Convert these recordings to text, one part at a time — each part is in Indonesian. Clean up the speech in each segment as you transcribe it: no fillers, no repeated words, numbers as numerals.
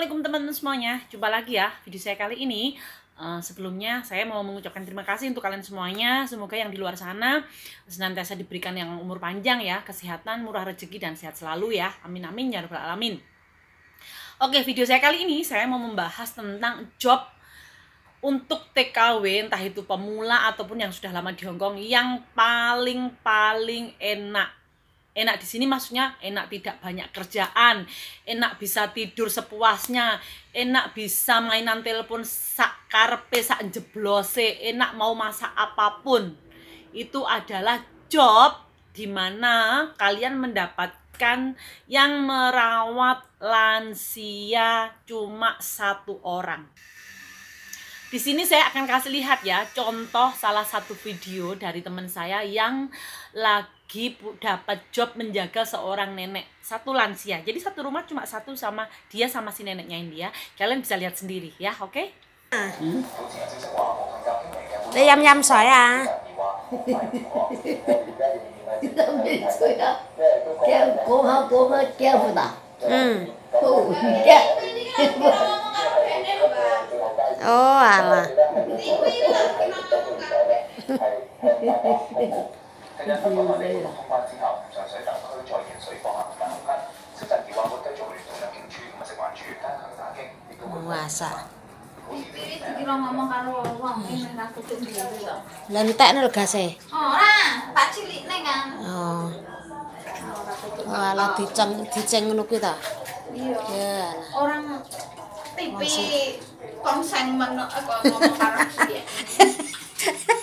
Assalamualaikum teman-teman semuanya. Jumpa lagi ya video saya kali ini. Sebelumnya saya mau mengucapkan terima kasih untuk kalian semuanya. Semoga yang di luar sana senantiasa diberikan yang umur panjang ya, kesehatan, murah rezeki dan sehat selalu ya. Amin amin ya rabbal alamin. Oke, video saya kali ini saya mau membahas tentang job untuk TKW, entah itu pemula ataupun yang sudah lama di Hongkong, yang paling enak. Enak di sini maksudnya enak tidak banyak kerjaan, enak bisa tidur sepuasnya, enak bisa mainan telepon sak karepe sak jeblose, enak mau masak apapun. Itu adalah job dimana kalian mendapatkan yang merawat lansia cuma 1 orang. Di sini saya akan kasih lihat ya contoh salah satu video dari teman saya yang lagi dapat job menjaga seorang nenek, 1 lansia. Jadi satu rumah cuma 1 sama dia sama si neneknya ini ya. Kalian bisa lihat sendiri ya, oke? Yam saya. Oh alah. Puasa. Lah entekne lho gase. Ora, tak cilikne kan. Oh. Alah diceng ngono kuwi ta. Iya. Orang TV konseng ngomong karo dia.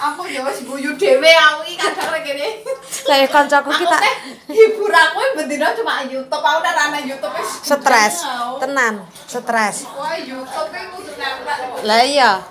Aku ya wis guyu dhewe aku iki kadang kene. Kayak kancaku ki tak Hibur aku bendina cuma YouTube. Aku ora ana YouTube wis stres. Tenan, stres. Wah, YouTube iki kudu nempel. Lah iya.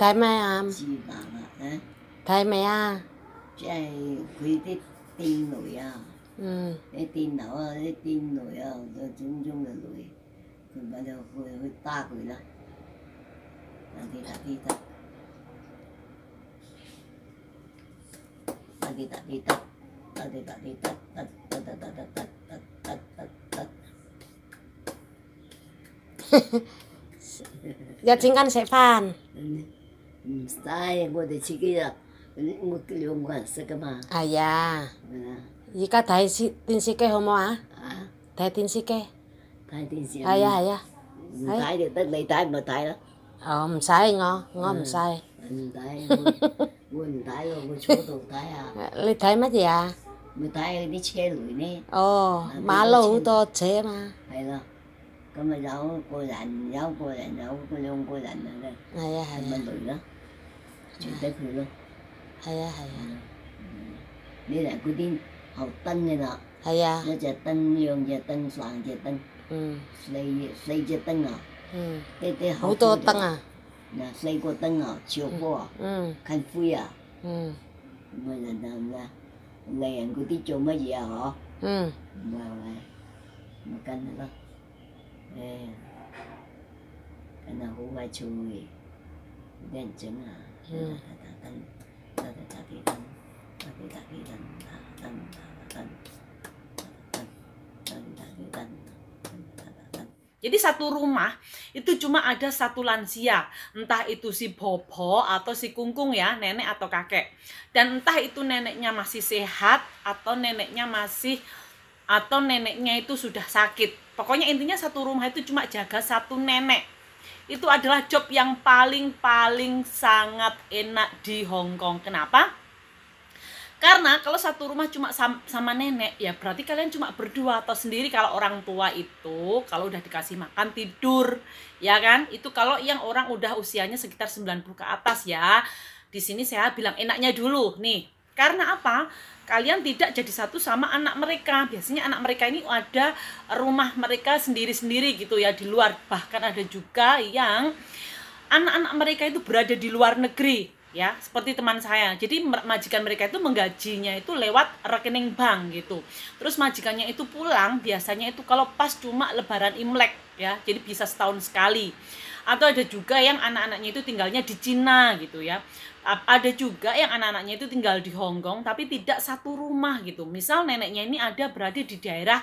Đại mày à? Đại mày à? Cái啲電雷啊， 啲電腦啊，啲電雷啊，種種嘅雷，佢咪就去打佢啦，Giờ chính căn sẽ phàn. 唔使我哋自己啊，我2個人食噶嘛， À dạ. 係啦， Giờ cả thấy電視機好冇啊？ 啊 Thấy電視機？ 睇電視 係啊係啊。唔睇就得，你睇咪睇咯， 唔使我唔使。唔睇我唔睇喎，我坐度睇下， 你睇乜嘢啊？ 咪睇啲車雷呢， Ồ,馬路好多車嘛。 係咯。咁咪有個人有個2個人啊咧，係啊係咪雷咯？住得佢咯。係啊。你嚟嗰啲後燈嘅啦，係啊。一隻燈、2隻燈、3隻燈，四隻燈啊！啲好多燈啊！嗱，4個燈啊，超波啊，近灰啊，嗯咁啊人啊，嚟人嗰啲做乜嘢啊？嗬？唔係，咪跟佢咯。跟啊好鬼脆，啲人整啊，打啲燈。Jadi satu rumah itu cuma ada 1 lansia, entah itu si Bobo atau si Kungkung ya, nenek atau kakek. Dan entah itu neneknya masih sehat atau neneknya itu sudah sakit. Pokoknya intinya satu rumah itu cuma jaga 1 nenek. Itu adalah job yang paling sangat enak di Hongkong. Kenapa? Karena kalau satu rumah cuma sama nenek, ya berarti kalian cuma berdua atau sendiri. Kalau orang tua itu kalau udah dikasih makan tidur, ya kan? Itu kalau yang orang udah usianya sekitar 90 ke atas ya. Di sini saya bilang enaknya dulu nih. Karena apa? Kalian tidak jadi satu sama anak mereka. Biasanya anak mereka ini ada rumah mereka sendiri-sendiri gitu ya di luar. Bahkan ada juga yang anak-anak mereka itu berada di luar negeri. Ya, seperti teman saya. Jadi majikan mereka itu menggajinya itu lewat rekening bank gitu. Terus majikannya itu pulang biasanya itu kalau pas cuma lebaran Imlek ya. Jadi bisa setahun sekali. Atau ada juga yang anak-anaknya itu tinggalnya di Cina gitu ya. Ada juga yang anak-anaknya itu tinggal di Hong Kong tapi tidak satu rumah gitu. Misal neneknya ini ada berada di daerah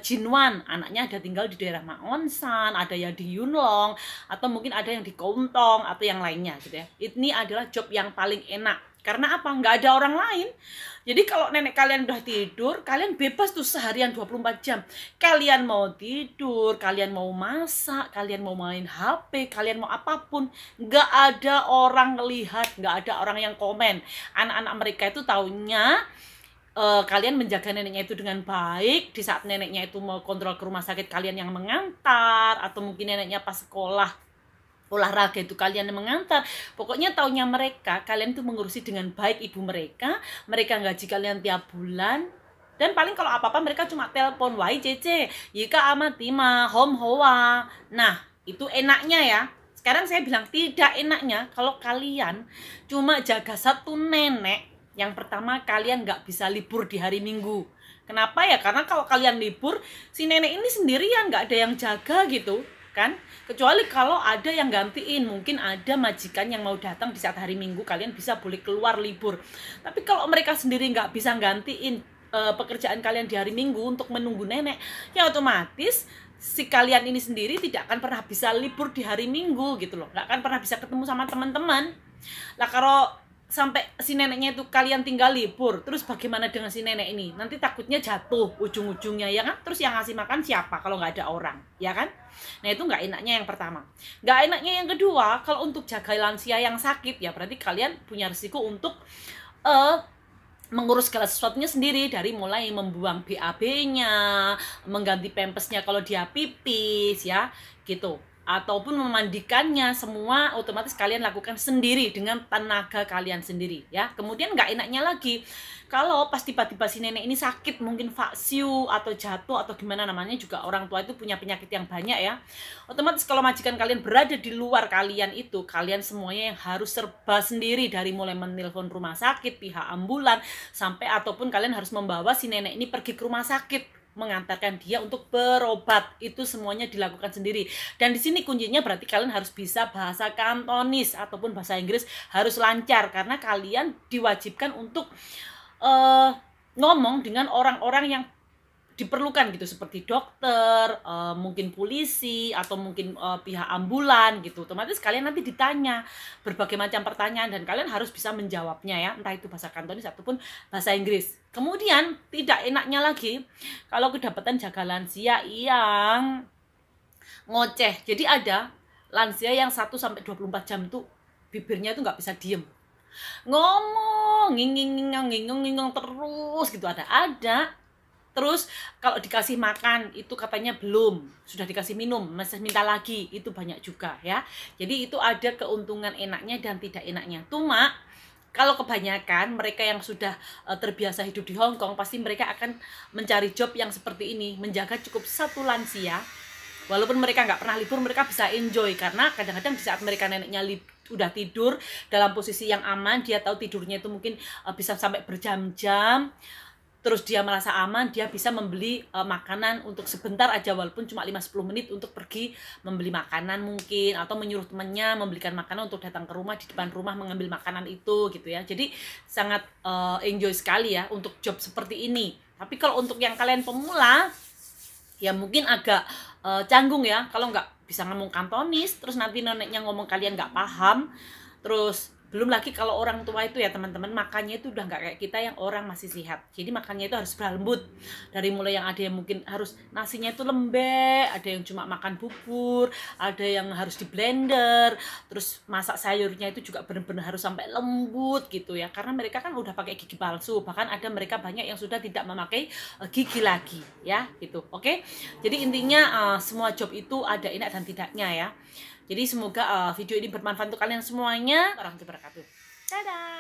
Jinwan, anaknya ada tinggal di daerah Ma On Shan, ada yang di Yunlong, atau mungkin ada yang di Kountong atau yang lainnya gitu ya. Ini adalah job yang paling enak. Karena apa? Nggak ada orang lain. Jadi kalau nenek kalian udah tidur, kalian bebas tuh seharian 24 jam. Kalian mau tidur, kalian mau masak, kalian mau main HP, kalian mau apapun. Nggak ada orang lihat, nggak ada orang yang komen. Anak-anak mereka itu taunya kalian menjaga neneknya itu dengan baik. Di saat neneknya itu mau kontrol ke rumah sakit, kalian yang mengantar. Atau mungkin neneknya pas sekolah olahraga itu kalian mengantar. Pokoknya taunya mereka kalian itu mengurusi dengan baik ibu mereka gaji kalian tiap bulan, dan paling kalau apa-apa mereka cuma telepon, wai cece yika amatima home hoa. Nah itu enaknya ya. Sekarang saya bilang tidak enaknya kalau kalian cuma jaga satu nenek. Yang pertama, kalian nggak bisa libur di hari Minggu. Kenapa ya? Karena kalau kalian libur, si nenek ini sendirian, nggak ada yang jaga gitu kan. Kecuali kalau ada yang gantiin, mungkin ada majikan yang mau datang di saat hari Minggu, kalian bisa boleh keluar libur. Tapi kalau mereka sendiri nggak bisa gantiin pekerjaan kalian di hari Minggu untuk menunggu nenek, ya otomatis si kalian ini sendiri tidak akan pernah bisa libur di hari Minggu gitu loh. Nggak akan pernah bisa ketemu sama teman-teman. Lah kalau sampai si neneknya itu kalian tinggal libur, terus bagaimana dengan si nenek ini? Nanti takutnya jatuh ujung-ujungnya ya kan. Terus yang ngasih makan siapa kalau nggak ada orang, ya kan? Nah itu nggak enaknya yang pertama. Nggak enaknya yang kedua, kalau untuk jaga lansia yang sakit ya berarti kalian punya risiko untuk mengurus segala sesuatunya sendiri, dari mulai membuang BAB-nya, mengganti pampasnya kalau dia pipis ya gitu, ataupun memandikannya, semua otomatis kalian lakukan sendiri dengan tenaga kalian sendiri ya. Kemudian nggak enaknya lagi kalau pas tiba-tiba si nenek ini sakit, mungkin vaksiu atau jatuh atau gimana namanya, juga orang tua itu punya penyakit yang banyak ya. Otomatis kalau majikan kalian berada di luar kalian itu, kalian semuanya yang harus serba sendiri, dari mulai menelpon rumah sakit, pihak ambulan, sampai ataupun kalian harus membawa si nenek ini pergi ke rumah sakit, mengantarkan dia untuk berobat. Itu semuanya dilakukan sendiri. Dan di sini kuncinya berarti kalian harus bisa bahasa Kantonis ataupun bahasa Inggris harus lancar, karena kalian diwajibkan untuk ngomong dengan orang-orang yang diperlukan gitu, seperti dokter, mungkin polisi, atau mungkin pihak ambulan gitu. Otomatis kalian nanti ditanya berbagai macam pertanyaan dan kalian harus bisa menjawabnya ya, entah itu bahasa Kantonis ataupun bahasa Inggris. Kemudian tidak enaknya lagi kalau kedapatan jaga lansia yang ngoceh. Jadi ada lansia yang 1-24 jam tuh bibirnya itu nggak bisa diem, ngomong ngingong terus gitu. Ada. Terus kalau dikasih makan itu katanya belum, sudah dikasih minum masih minta lagi, itu banyak juga ya. Jadi itu ada keuntungan enaknya dan tidak enaknya. Cuma kalau kebanyakan mereka yang sudah terbiasa hidup di Hong Kong, pasti mereka akan mencari job yang seperti ini, menjaga cukup satu lansia. Walaupun mereka nggak pernah libur, mereka bisa enjoy, karena kadang-kadang di saat mereka neneknya udah tidur dalam posisi yang aman, dia tahu tidurnya itu mungkin bisa sampai berjam-jam, terus dia merasa aman, dia bisa membeli makanan untuk sebentar aja, walaupun cuma 5-10 menit untuk pergi membeli makanan mungkin, atau menyuruh temannya membelikan makanan untuk datang ke rumah, di depan rumah mengambil makanan itu gitu ya. Jadi sangat enjoy sekali ya untuk job seperti ini. Tapi kalau untuk yang kalian pemula ya mungkin agak canggung ya kalau nggak bisa ngomong Kantonis, terus nanti neneknya ngomong kalian nggak paham, terus Belum lagi kalau orang tua itu ya teman-teman, makannya itu udah nggak kayak kita yang orang masih sehat. Jadi makannya itu harus berlembut. Dari mulai yang ada yang mungkin harus nasinya itu lembek, ada yang cuma makan bubur, ada yang harus di blender, terus masak sayurnya itu juga benar-benar harus sampai lembut gitu ya. Karena mereka kan udah pakai gigi palsu, bahkan ada mereka banyak yang sudah tidak memakai gigi lagi ya gitu. Oke. Jadi intinya semua job itu ada enak dan tidaknya ya. Jadi semoga video ini bermanfaat untuk kalian semuanya. Warahmatullahi wabarakatuh. Dadah.